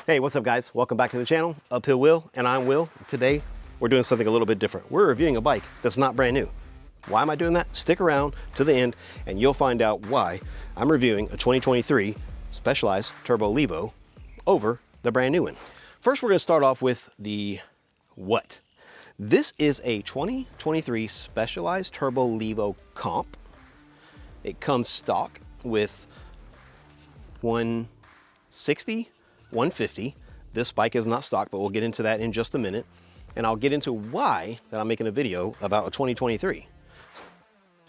Hey, what's up guys? Welcome back to the channel. Uphill Will, and I'm Will. Today, we're doing something a little bit different. We're reviewing a bike that's not brand new. Why am I doing that? Stick around to the end and you'll find out why I'm reviewing a 2023 Specialized Turbo Levo over the brand new one. First, we're gonna start off with the what. This is a 2023 Specialized Turbo Levo Comp. It comes stock with 160, 150. This bike is not stock, but we'll get into that in just a minute. And I'll get into why that I'm making a video about a 2023.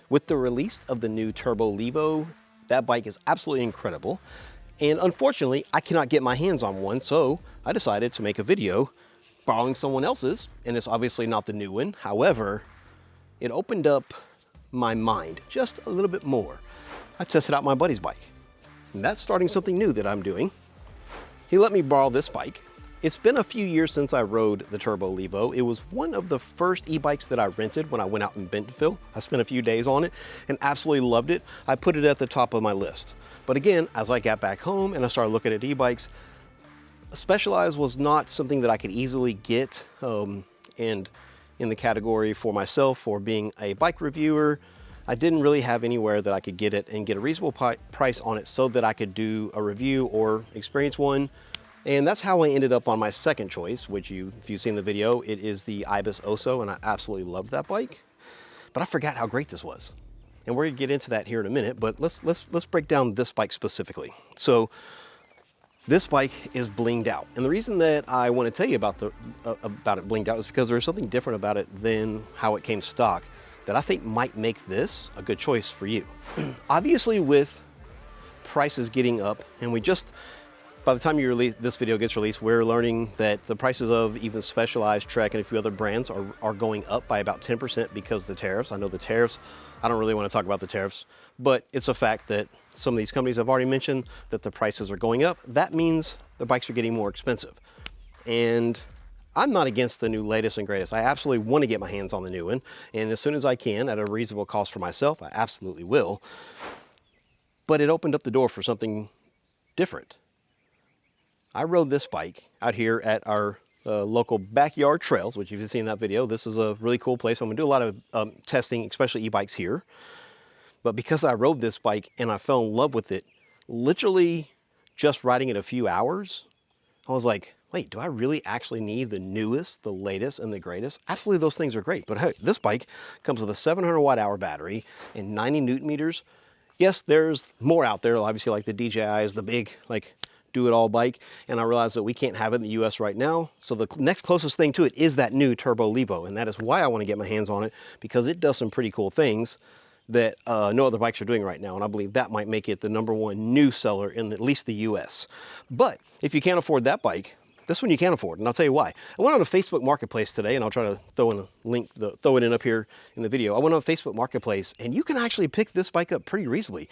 With the release of the new Turbo Levo, that bike is absolutely incredible. And unfortunately, I cannot get my hands on one, so I decided to make a video borrowing someone else's, and it's obviously not the new one. However, it opened up my mind just a little bit more. I tested out my buddy's bike, and that's starting something new that I'm doing. He let me borrow this bike. It's been a few years since I rode the Turbo Levo. It was one of the first e-bikes that I rented when I went out in Bentonville. I spent a few days on it and absolutely loved it. I put it at the top of my list. But again, as I got back home and I started looking at e-bikes, Specialized was not something that I could easily get, and in the category for myself for being a bike reviewer, I didn't really have anywhere that I could get it and get a reasonable price on it so that I could do a review or experience one. And that's how I ended up on my second choice, which if you've seen the video, it is the Ibis Oso, and I absolutely loved that bike. But I forgot how great this was. And we're gonna get into that here in a minute, but let's break down this bike specifically. So this bike is blinged out. And the reason that I want to tell you about it blinged out is because there's something different about it than how it came stock that I think might make this a good choice for you. Obviously, with prices getting up, and by the time this video gets released, we're learning that the prices of even Specialized, Trek, and a few other brands are going up by about 10% because of the tariffs. I know the tariffs, I don't really want to talk about the tariffs, but it's a fact that some of these companies have already mentioned that the prices are going up. That means the bikes are getting more expensive. And I'm not against the new latest and greatest. I absolutely want to get my hands on the new one. And as soon as I can, at a reasonable cost for myself, I absolutely will. But it opened up the door for something different. I rode this bike out here at our local backyard trails, which if you've seen that video, this is a really cool place. I'm gonna do a lot of testing, especially e-bikes here. But because I rode this bike and I fell in love with it, literally just riding it a few hours, I was like, wait, do I really actually need the newest, the latest, and the greatest? Absolutely, those things are great. But hey, this bike comes with a 700 watt-hour battery and 90 newton meters. Yes, there's more out there, obviously, like the DJI is the big, like, do-it-all bike, and I realize that we can't have it in the US right now. So the next closest thing to it is that new Turbo Levo, and that is why I want to get my hands on it, because it does some pretty cool things that no other bikes are doing right now, and I believe that might make it the _1 new seller in at least the US. But if you can't afford that bike, this one you can afford, and I'll tell you why. I went on a Facebook Marketplace today, and I'll try to throw in a link, throw it in up here in the video. I went on Facebook Marketplace, and you can actually pick this bike up pretty reasonably.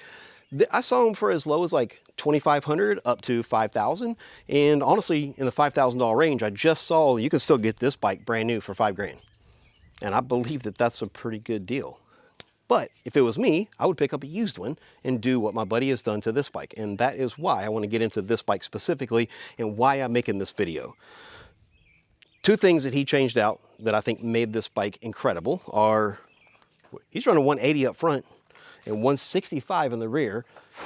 I saw them for as low as like $2,500 up to $5,000. And honestly, in the $5,000 range, I just saw you can still get this bike brand new for $5 grand. And I believe that that's a pretty good deal. But if it was me, I would pick up a used one and do what my buddy has done to this bike. And that is why I want to get into this bike specifically and why I'm making this video. Two things that he changed out that I think made this bike incredible are, he's running 180 up front and 165 in the rear.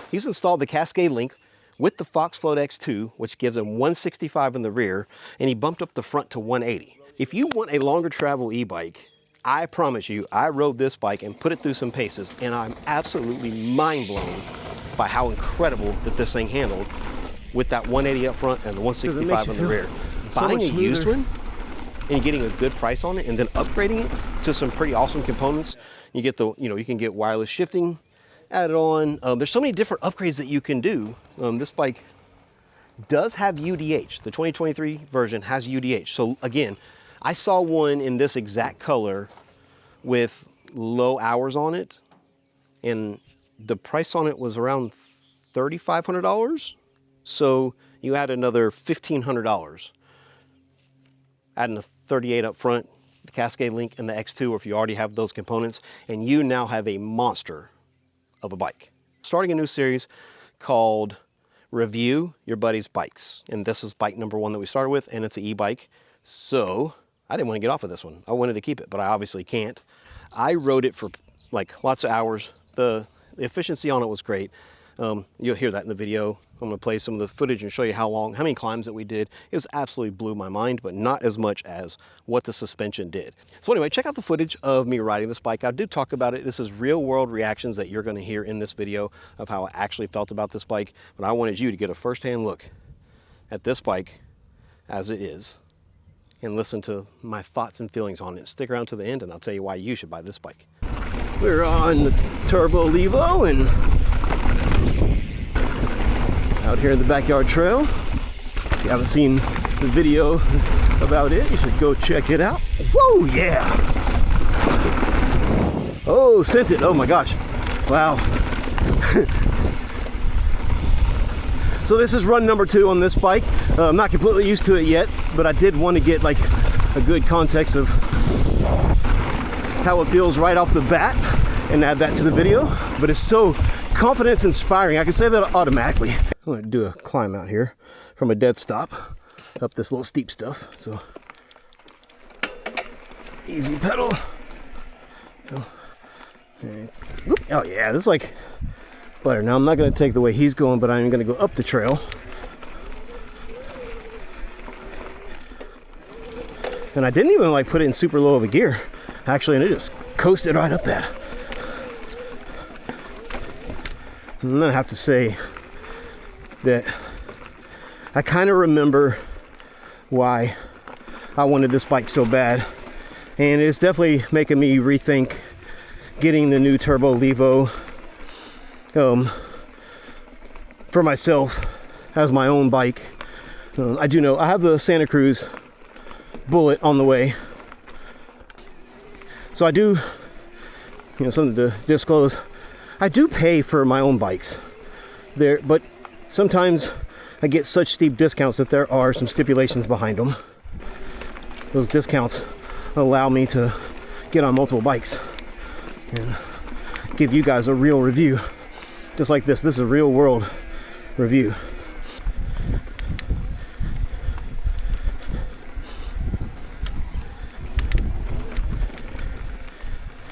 He's installed the Cascade Link with the Fox Float X2, which gives him 165 in the rear, and he bumped up the front to 180. If you want a longer travel e-bike, I promise you, I rode this bike and put it through some paces, and I'm absolutely mind blown by how incredible that this thing handled with that 180 up front and the 165 in the rear. Buying a used one and getting a good price on it, and then upgrading it to some pretty awesome components. You get you can get wireless shifting added on. There's so many different upgrades that you can do. This bike does have UDH. The 2023 version has UDH. So again, I saw one in this exact color with low hours on it, and the price on it was around $3,500. So you add another $1,500, adding a 38 up front, the Cascade Link and the X2, or if you already have those components, and you now have a monster of a bike. Starting a new series called review your buddy's bikes. And this is bike number 1 that we started with, and it's an e-bike. So I didn't want to get off of this one. I wanted to keep it, but I obviously can't. I rode it for like lots of hours. The efficiency on it was great. You'll hear that in the video. I'm gonna play some of the footage and show you how many climbs that we did. It was absolutely blew my mind, but not as much as what the suspension did. So anyway, check out the footage of me riding this bike. I did talk about it. This is real world reactions that you're gonna hear in this video of how I actually felt about this bike. But I wanted you to get a firsthand look at this bike as it is and listen to my thoughts and feelings on it. Stick around to the end and I'll tell you why you should buy this bike. We're on the Turbo Levo and out here in the backyard trail. If you haven't seen the video about it, you should go check it out. Whoa, yeah! Oh, sent it. Oh my gosh. Wow. So this is run number 2 on this bike. I'm not completely used to it yet, but I did want to get like a good context of how it feels right off the bat and add that to the video. But it's so confidence inspiring. I can say that automatically. I'm going to do a climb out here from a dead stop up this little steep stuff. So easy pedal. And, oh yeah, this is like butter. Now I'm not going to take the way he's going, but I'm going to go up the trail. And I didn't even like put it in super low of a gear actually, and it just coasted right up that. And then I have to say that I kind of remember why I wanted this bike so bad, and it's definitely making me rethink getting the new Turbo Levo for myself as my own bike. I do know I have the Santa Cruz Bullet on the way, so I do, something to disclose, I do pay for my own bikes there, but sometimes I get such steep discounts that there are some stipulations behind them. Those discounts allow me to get on multiple bikes and give you guys a real review. Just like this. This is a real world review.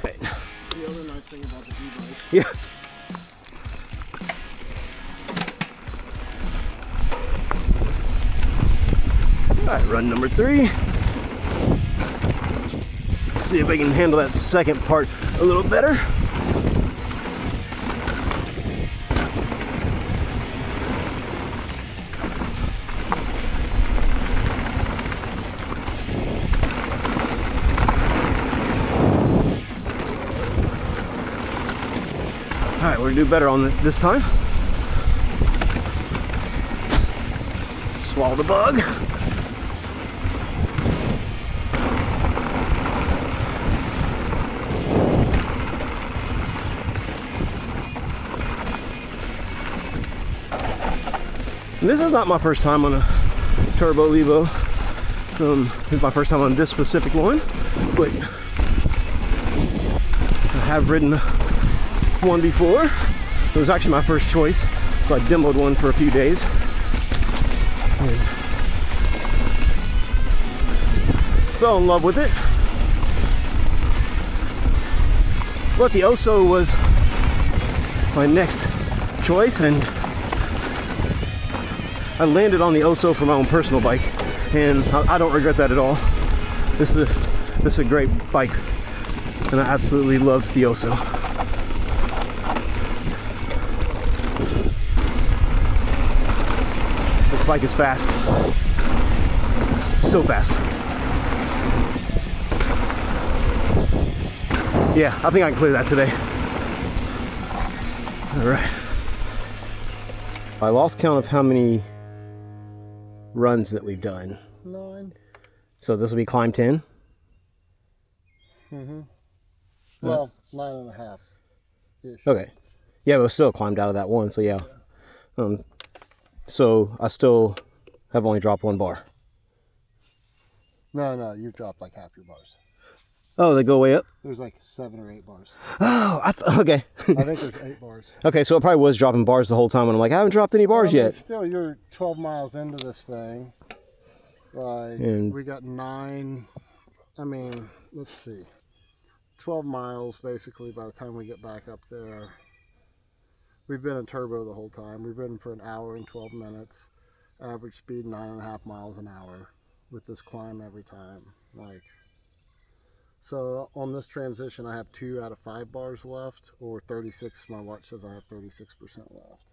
The other nice thing about the e-bike. Yeah. All right, run number 3. Let's see if I can handle that second part a little better. All right, we're gonna do better on this time. Swallow the bug. And this is not my first time on a Turbo Levo. This is my first time on this specific one, but I have ridden one before. It was actually my first choice, so I demoed one for a few days. And fell in love with it. But the Oso was my next choice, and I landed on the Oso for my own personal bike, and I don't regret that at all. This is a great bike, and I absolutely loved the Oso. This bike is fast, so fast. Yeah, I think I can clear that today. All right. I lost count of how many runs that we've done. 9. So this will be climb 10? Mm-hmm. Well, 9.5 ish. Okay. Yeah, but still climbed out of that one, so yeah. So I still have only dropped 1 bar. No, you dropped like half your bars. Oh, they go way up? There's like 7 or 8 bars. Oh, okay. I think there's 8 bars. Okay, so it probably was dropping bars the whole time, and I'm like, I haven't dropped any bars yet. Still, you're 12 miles into this thing. Like, And we got 9, I mean, let's see. 12 miles, basically, by the time we get back up there. We've been in turbo the whole time. We've ridden for 1 hour and 12 minutes. Average speed 9.5 miles an hour with this climb every time. Like, so on this transition, I have 2 out of 5 bars left, or 36. My watch says I have 36% left.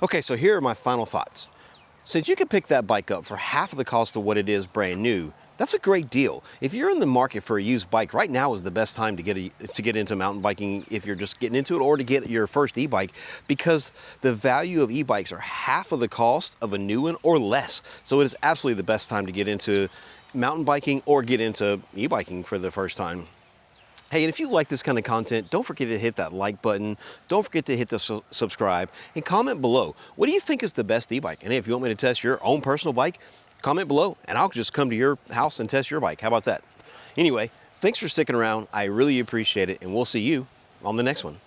okay, so here are my final thoughts. Since you can pick that bike up for half of the cost of what it is brand new, that's a great deal. If you're in the market for a used bike, right now is the best time to get into mountain biking if you're just getting into it, or to get your first e-bike, because the value of e-bikes are half of the cost of a new one or less. So it is absolutely the best time to get into mountain biking or get into e-biking for the first time. Hey, and if you like this kind of content, don't forget to hit that like button. Don't forget to hit the subscribe and comment below. What do you think is the best e-bike? And if you want me to test your own personal bike, comment below and I'll just come to your house and test your bike. How about that? Anyway, thanks for sticking around. I really appreciate it, and we'll see you on the next one.